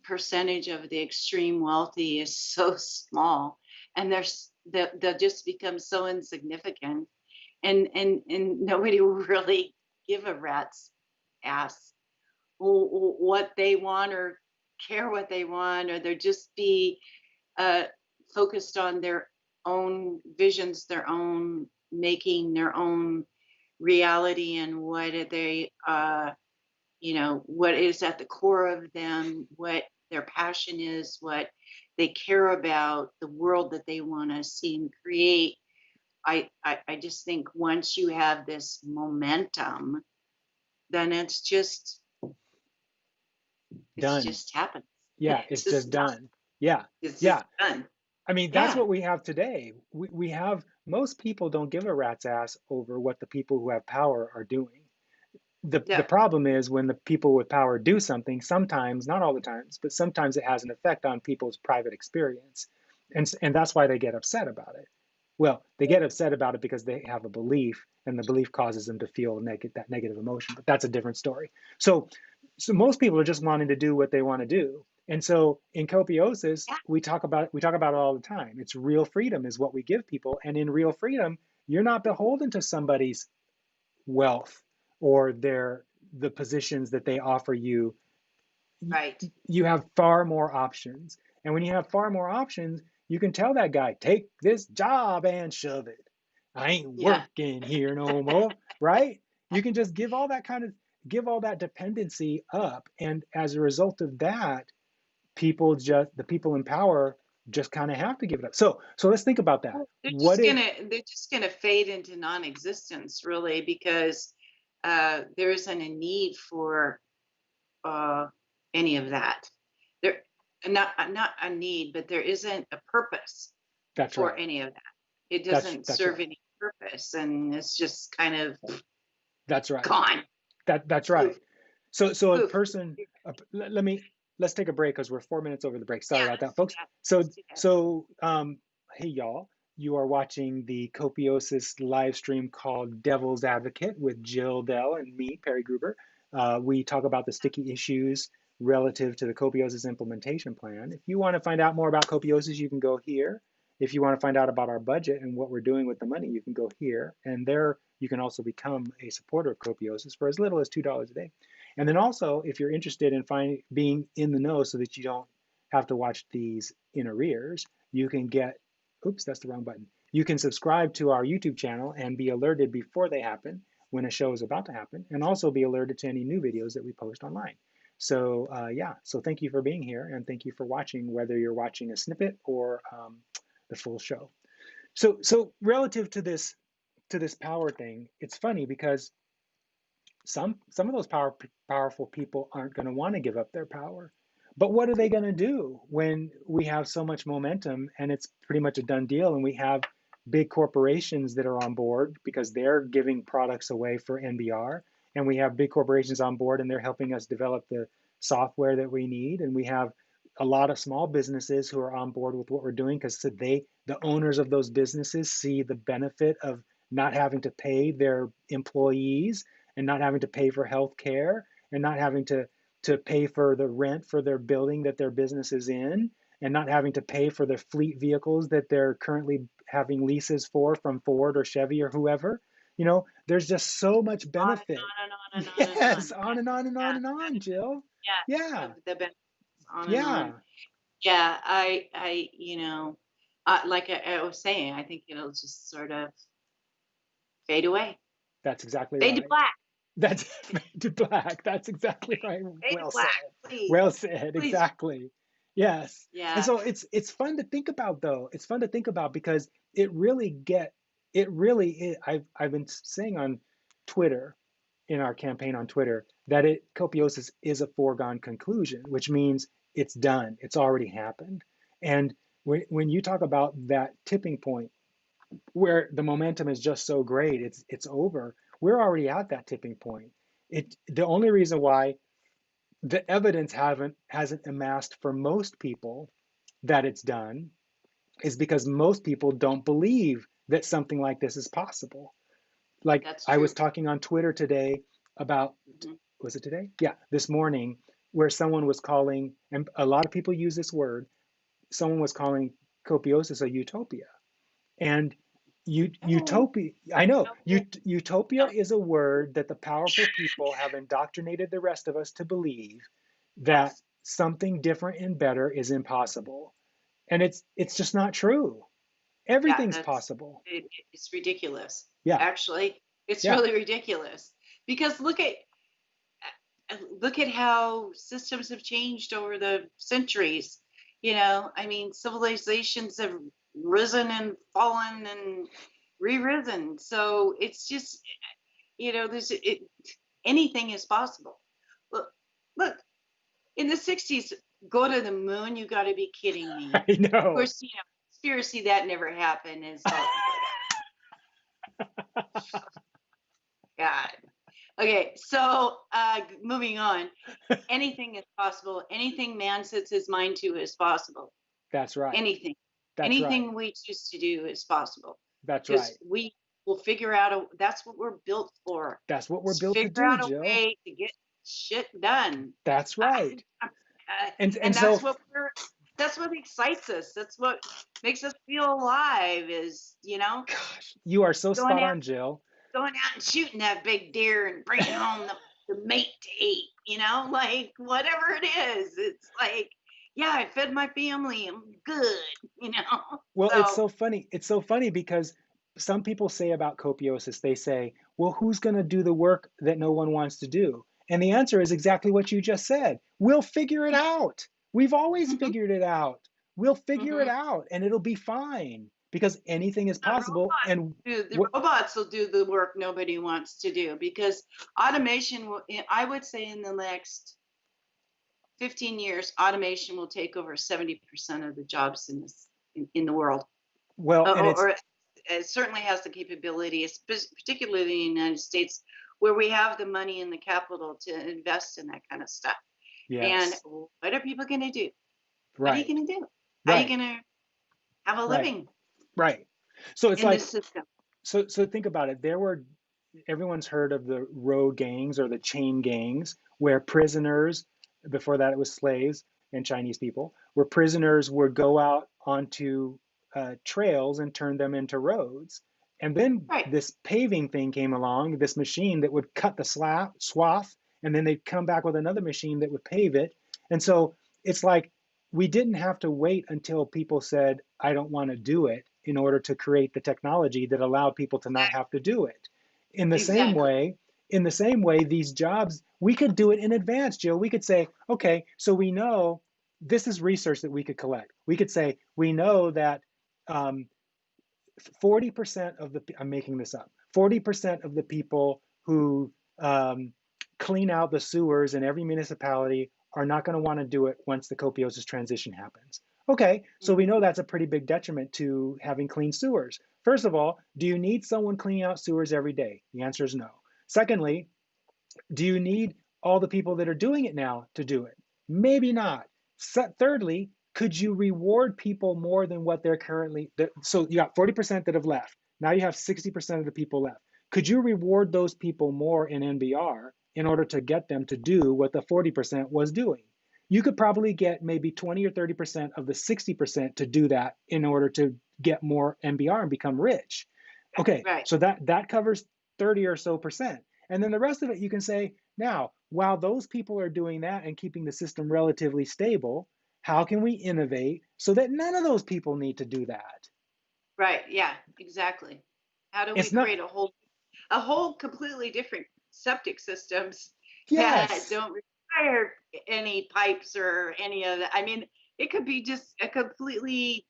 percentage of the extreme wealthy is so small, and they'll just become so insignificant, and nobody will really give a rat's ass what they want or care what they want, or they'll just be uh, focused on their own visions, their own making, their own reality, and what are they, what is at the core of them, what their passion is, what they care about, the world that they want to see and create. I just think once you have this momentum, then it's Done. just happens. Yeah, It's it's just just done. done. Yeah, It's just yeah. done. I mean, that's Yeah. what we have today. We have, most people don't give a rat's ass over what the people who have power are doing. The Yeah. problem is when the people with power do something, sometimes, not all the times, but sometimes it has an effect on people's private experience. And that's why they get upset about it. Well, they get upset about it because they have a belief, and the belief causes them to feel that negative emotion. But that's a different story. So, so most people are just wanting to do what they want to do. And so in copiosis, Yeah. we talk about it all the time. It's real freedom is what we give people. And in real freedom, you're not beholden to somebody's wealth or the positions that they offer you. Right. You have far more options. And when you have far more options, you can tell that guy, take this job and shove it. I ain't Yeah. working here no more, right? You can just give all that dependency up. And as a result of that, the people in power just kind of have to give it up. So let's think about that. Well, they're What just if gonna they're just gonna fade into non-existence, really, because there isn't a need for uh, any of that. There, not a need, but there isn't a purpose that's for right. any of that. It That's doesn't that's serve right. any purpose, and it's just kind of That's right. gone. That's Poof, right. So a poof. person, let's take a break because we're 4 minutes over the break. Sorry Yeah, about that, let's do folks. that. So Let's do that. so hey y'all, you are watching the Copiosis live stream called Devil's Advocate with Jill Dell and me, Perry Gruber. We talk about the sticky issues relative to the Copiosis implementation plan. If you want to find out more about Copiosis, you can go here. If you want to find out about our budget and what we're doing with the money, you can go here. And there you can also become a supporter of Copiosis for as little as $2 a day. And then also, if you're interested in being in the know so that you don't have to watch these in arrears, you can get, oops, that's the wrong button. You can subscribe to our YouTube channel and be alerted before they happen when a show is about to happen, and also be alerted to any new videos that we post online. So yeah, so thank you for being here, and thank you for watching, whether you're watching a snippet or the full show. So relative to this power thing, it's funny because some of those powerful people aren't going to want to give up their power. But what are they going to do when we have so much momentum and it's pretty much a done deal, and we have big corporations that are on board because they're giving products away for NBR, and we have big corporations on board and they're helping us develop the software that we need, and we have a lot of small businesses who are on board with what we're doing because the owners of those businesses see the benefit of not having to pay their employees and not having to pay for health care and not having to pay for the rent for their building that their business is in and not having to pay for the fleet vehicles that they're currently having leases for from Ford or Chevy or whoever. There's just so much On benefit. and on and on and on and Yes, on. on and on and on Yeah, and on, Jill. yes, Yeah, of the benefits, on and on. yeah, Yeah, like I was saying, I think it'll just sort of fade away, that's exactly fade to right. black, That's fade to black. That's exactly right. fade to Well said. black, please, Well said. please. Exactly. Yes. And Yeah. so it's fun to think about though. It's fun to think about because it really is. I've been saying on Twitter, in our campaign on Twitter, that copiosis is a foregone conclusion, which means it's done. It's already happened. And when you talk about that tipping point where the momentum is just so great, it's over. We're already at that tipping point. The only reason why the evidence hasn't amassed for most people that it's done is because most people don't believe that something like this is possible. Like That's I was true. talking on Twitter today about, Mhm. was it today? Yeah, this morning, where someone was calling, and a lot of people use this word, someone was calling copiosis a utopia. And Oh, utopia, I know, okay. utopia No, is a word that the powerful people have indoctrinated the rest of us to believe that yes. something different and better is impossible. And it's just not true. Yeah, Everything's possible. it's ridiculous. Yeah, Actually, it's yeah, really ridiculous because look at how systems have changed over the centuries. I mean, civilizations have risen and fallen and re-risen. So it's just, anything is possible. Look, look, in the 60s, go to the moon, you got to be kidding me. I Of know. course, conspiracy that never happened is all God. Okay, so moving on. Anything is possible. Anything man sets his mind to is possible. That's right. Anything. That's right. Anything we choose to do is possible That's because right. we will figure out that's what we're built for. That's what we're Is built to figure do, out a Jill. way to get shit done. That's I, right. And and so, that's what excites us. That's what makes us feel alive is, gosh, you are so going spot out on, Jill. going out and shooting that big deer and bringing home the meat to eat, like whatever it is. It's like, yeah, I fed my family. I'm good, you know. Well, it's So so funny. It's so funny because some people say about copiosis, they say, well, who's going to do the work that no one wants to do? And the answer is exactly what you just said. We'll figure it out. We've always mhm, figured it out. We'll figure it mhm. out and it'll be fine because anything is possible. And The what, robots will do the work nobody wants to do because automation will, I would say in the next 15 years, automation will take over 70% of the jobs in the world. well, and Or it certainly has the capability, particularly in the United States, where we have the money and the capital to invest in that kind of stuff. And yes, what are people going to do? What are you right, going to do? How are you right, going to have a right, living right. So it's in like, this system? so think about it. Everyone's heard of the road gangs or the chain gangs where prisoners, before that it was slaves and Chinese people, where prisoners would go out onto trails and turn them into roads. And then Right. this paving thing came along, this machine that would cut the swath, and then they'd come back with another machine that would pave it. And so it's like we didn't have to wait until people said, I don't want to do it, in order to create the technology that allowed people to not have to do it. In the same Exactly. way, in the same way, these jobs, we could do it in advance, Jill. We could say, okay, so we know this is research that we could collect. We could say, we know that 40% of the, I'm making this up, 40% of the people who um, clean out the sewers in every municipality are not going to want to do it once the copiosis transition happens. Okay, so we know that's a pretty big detriment to having clean sewers. First of all, do you need someone cleaning out sewers every day? The answer is no. Secondly, do you need all the people that are doing it now to do it? Maybe not. Thirdly, could you reward people more than what they're currently? So you got 40% that have left. Now you have 60% of the people left. Could you reward those people more in NBR in order to get them to do what the 40% was doing? You could probably get maybe 20 or 30% of the 60% to do that in order to get more NBR and become rich. Okay, Right. so that covers 30 or so percent. And then the rest of it, you can say, now, while those people are doing that and keeping the system relatively stable, how can we innovate so that none of those people need to do that? Right. Yeah, exactly. How do we It's not, create a whole completely different septic systems that yes, don't require any pipes or any of that? I mean, it could be just a completely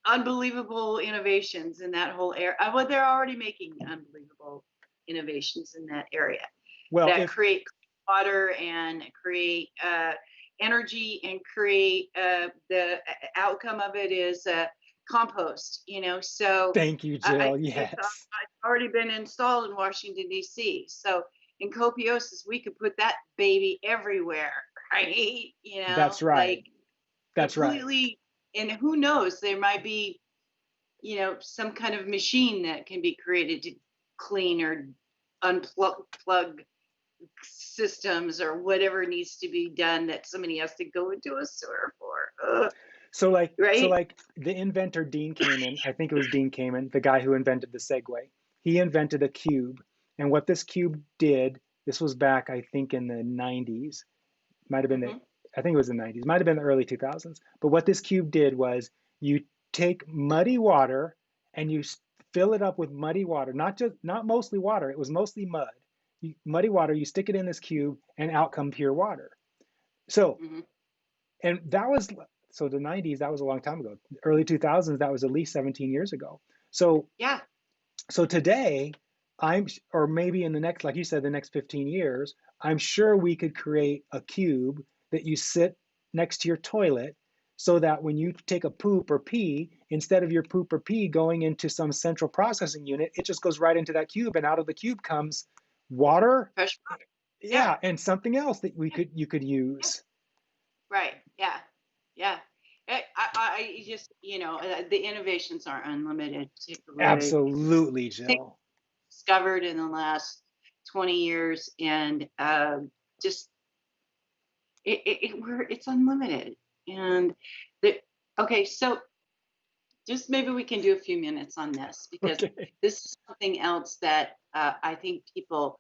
unbelievable innovations in that whole area. Well, they're already making unbelievable innovations in that area well, that if, create water and create energy and create the outcome of it is compost. So thank you, I Jill, think it's yes, already been installed in Washington D.C. So in copiosis, we could put that baby everywhere, right? that's right, Like that's right. completely. And who knows, there might be some kind of machine that can be created to clean or unplug plug systems or whatever needs to be done that somebody has to go into a sewer for. Ugh, So right? like the inventor Dean Kamen, I think it was Dean Kamen, the guy who invented the Segway. He invented a cube, and what this cube did, this was back I think in the 90s, might have been the, Hmm. I think it was the 90s, might have been the early 2000s. But what this cube did was you take muddy water and you fill it up with muddy water, not mostly water, it was mostly mud. Muddy water, you stick it in this cube and out come pure water. So, Hmm. and that was, so the 90s, that was a long time ago. Early 2000s, that was at least 17 years ago. So Yeah. so today, or maybe in the next, like you said, the next 15 years, I'm sure we could create a cube that you sit next to your toilet so that when you take a poop or pee, instead of your poop or pee going into some central processing unit, it just goes right into that cube, and out of the cube comes water, Fresh water. Yeah. yeah, and something else that Yeah. you could Yeah. use. Right. Yeah. Yeah. I just, the innovations are unlimited, particularly Absolutely, things Jill. discovered in the last 20 years. And just, it's unlimited. And the, okay, so just maybe we can do a few minutes on this because Okay. this is something else that I think people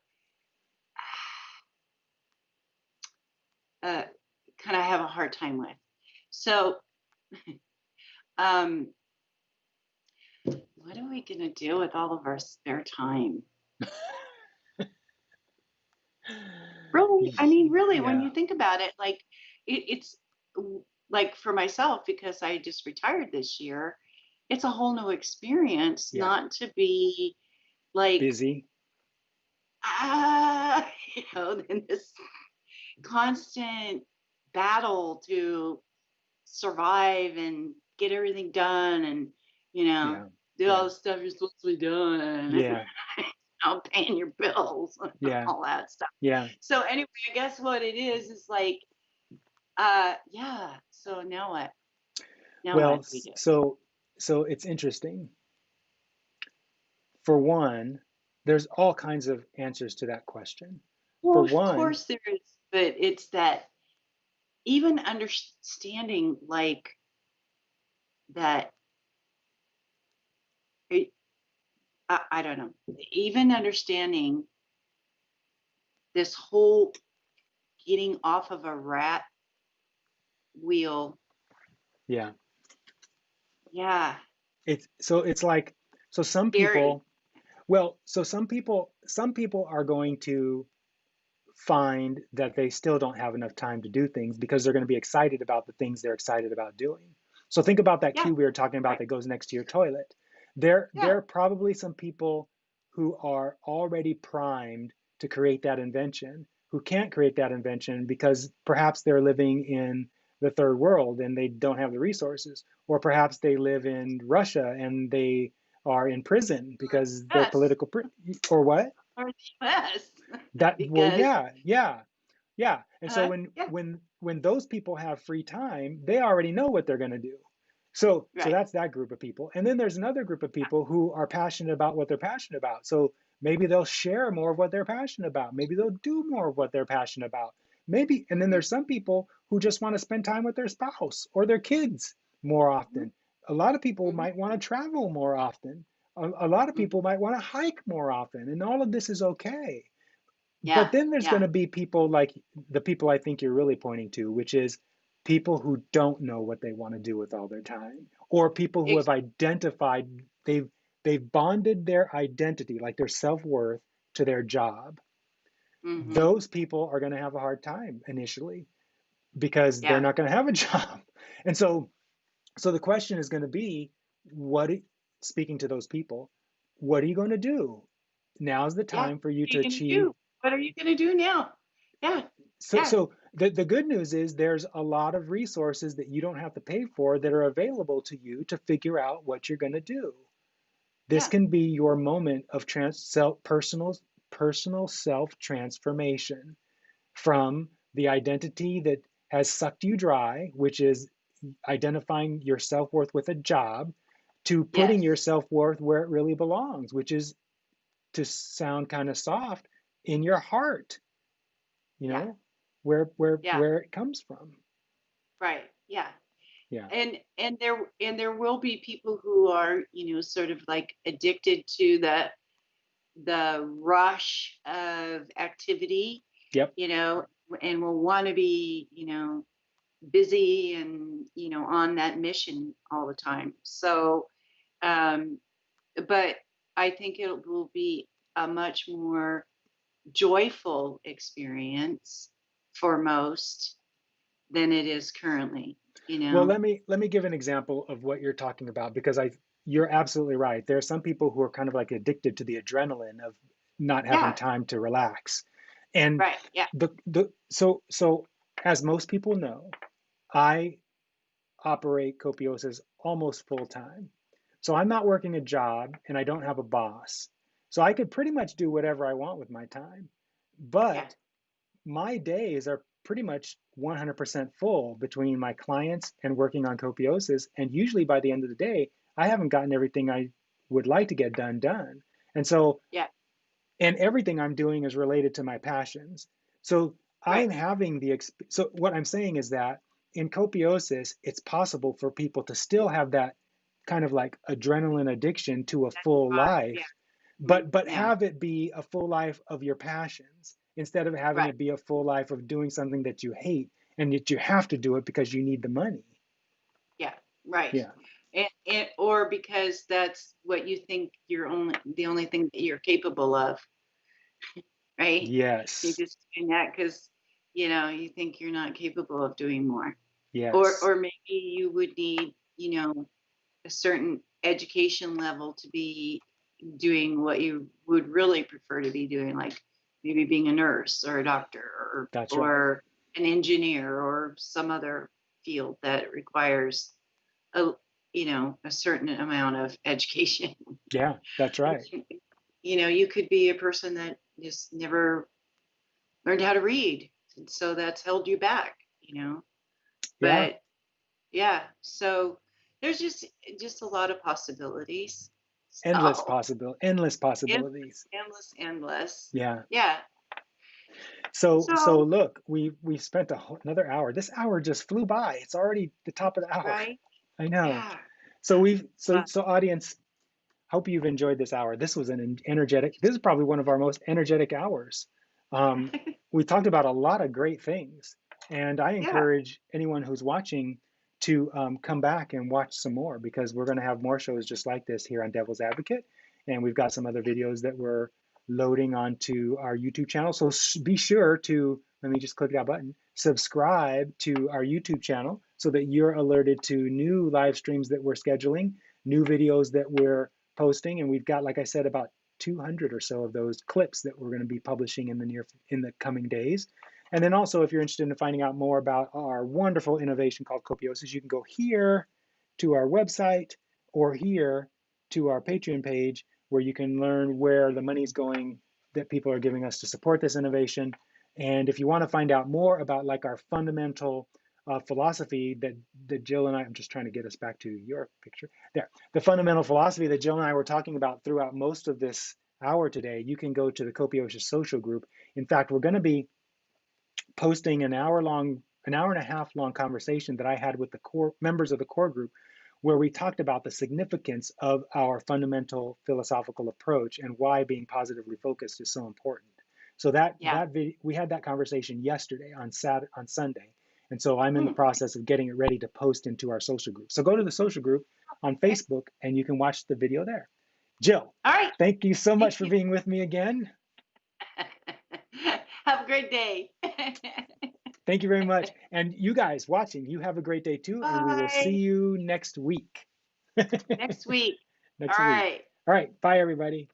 uh, kind of have a hard time with. So, um, what are we going to do with all of our spare time? Really, I mean, really, when Yeah, you think about it, like it's like for myself, because I just retired this year, it's a whole new experience yeah. not to be like, Busy. ah, in this constant battle to survive and get everything done and, you know, Yeah, do all yeah, the stuff you're supposed to be doing, yeah, paying your bills and yeah, all that stuff. yeah. So anyway, I guess what it is like, yeah. So now what? Now Well, what do we do? so it's interesting. For one, there's all kinds of answers to that question. For Well, of one, course there is, but it's that even understanding like that. It, I don't know. Even understanding this whole getting off of a rat wheel. yeah, Yeah, it's like, so some scary. people, well, so some people are going to find that they still don't have enough time to do things because they're going to be excited about the things they're excited about doing. So think about that Yeah, cube we were talking about right. that goes next to your toilet. There Yeah. are probably some people who are already primed to create that invention who can't create that invention because perhaps they're living in the third world and they don't have the resources, or perhaps they live in Russia and they are in prison because they're Yes, political, or what? or the US, That, well, because yeah, yeah, yeah. And so yeah, when those people have free time, they already know what they're going to do. So right. that's that group of people. And then there's another group of people who are passionate about what they're passionate about. So maybe they'll share more of what they're passionate about. Maybe they'll do more of what they're passionate about. Maybe, and then Mhm, there's some people who just want to spend time with their spouse or their kids more mhm, often. A lot of people mhm, might want to travel more often. A lot of mhm. people might want to hike more often, and all of this is okay. But Yeah, then there's going yeah, to be people like the people I think you're really pointing to, which is people who don't know what they want to do with all their time, or people who have exactly. identified they've bonded their identity, like their self-worth, to their job. Hmm. Those people are going to have a hard time initially because they're Yeah, not going to have a job. And so the question is going to be, what, speaking to those people, what are you going to do? Now's the yeah. What time for you are to you gonna achieve. do? What are you gonna do now? Yeah, So, yeah, so the good news is there's a lot of resources that you don't have to pay for that are available to you to figure out what you're going to do. This yeah. can be your moment of personal self transformation from the identity that has sucked you dry, which is identifying your self worth with a job, to putting your Yes. self worth where it really belongs, which is, to sound kind of soft, in your heart, you Yeah, know, where where yeah. where it comes from. Right. Yeah. Yeah. And there will be people who are, sort of like addicted to the rush of activity, Yep. you know, and will want to be, busy and, on that mission all the time. So, um, but I think it will be a much more joyful experience for most than it is currently, you Well, know? let me give an example of what you're talking about, because you're absolutely right. There are some people who are kind of like addicted to the adrenaline of not having Yeah, time to relax. And right. Yeah. so as most people know, I operate Copiosis almost full time. So I'm not working a job and I don't have a boss. So I could pretty much do whatever I want with my time. Yeah. But my days are pretty much 100% full between my clients and working on Copiosis. And usually by the end of the day, I haven't gotten everything I would like to get done. And so, Yeah. and everything I'm doing is related to my passions. So Right. I'm having so what I'm saying is that in Copiosis, it's possible for people to still have that kind of like adrenaline addiction to a full Yeah. life, Mm, but yeah. have it be a full life of your passions instead of having Right. it be a full life of doing something that you hate and that you have to do it because you need the money. Yeah. Right. Yeah. Or because that's what you think the only thing that you're capable of, right? You're Yes. just doing that because, you think you're not capable of doing more. Or Yes. or maybe you would need, a certain education level to be doing what you would really prefer to be doing, like maybe being a nurse or a doctor or That's right. or an engineer or some other field that requires a a certain amount of education. Yeah, that's right. You could be a person that just never learned how to read, and so that's held you back. Yeah. But yeah, so there's just a lot of possibilities. So Endless endless, possibilities. endless, endless. Yeah. Yeah. So So look, we've spent another hour. This hour just flew by. It's already the top of the hour. right, I know. yeah. So we've Uh, so audience, hope you've enjoyed this hour. This was an energetic. This is probably one of our most energetic hours. Um, we talked about a lot of great things, and I yeah. encourage anyone who's watching to come back and watch some more, because we're going to have more shows just like this here on Devil's Advocate, and we've got some other videos that we're loading onto our YouTube channel. So be sure to, let me just click that button, subscribe to our YouTube channel so that you're alerted to new live streams that we're scheduling, new videos that we're posting. And we've got, like I said, about 200 or so of those clips that we're going to be publishing in the coming days. And then also, if you're interested in finding out more about our wonderful innovation called Copiosis, you can go here to our website or here to our Patreon page, where you can learn where the money's going that people are giving us to support this innovation. And if you want to find out more about like our fundamental philosophy that Jill and I, I'm just trying to get us back to your picture there, the fundamental philosophy that Jill and I were talking about throughout most of this hour today, you can go to the Copiosis social group. In fact, we're going to be posting an hour and a half long conversation that I had with the core members of the core group, where we talked about the significance of our fundamental philosophical approach and why being positively focused is so important. So Yeah. we had that conversation yesterday on Sunday, and so I'm in the Hmm. process of getting it ready to post into our social group. So go to the social group on Okay. Facebook, and you can watch the video there. Jill, All right. thank you so Thank much for you. being with me again. Have a great day. Thank you very much. And you guys watching, you have a great day too, and we will see Bye. you next week. Next week. All Next week. right. All right. Bye, everybody.